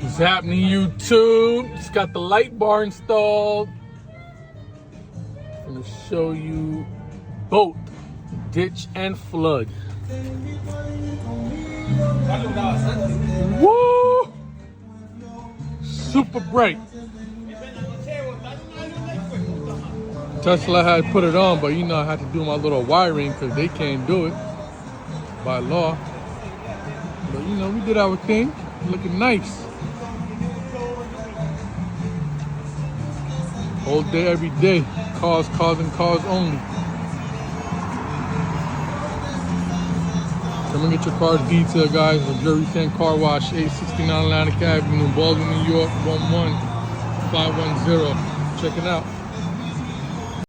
What's happening, YouTube? Just got the light bar installed. I'm gonna show you both ditch and flood. Woo! Super bright. Tesla had put it on, but you know I had to do my little wiring because they can't do it by law. But you know, we did our thing. Looking nice. All day, every day. Cars, and cars only. Come and get your cars detailed, guys. The Jerry San Car Wash, 869 Atlantic Ave, Baldwin, New York, 11510. Check it out.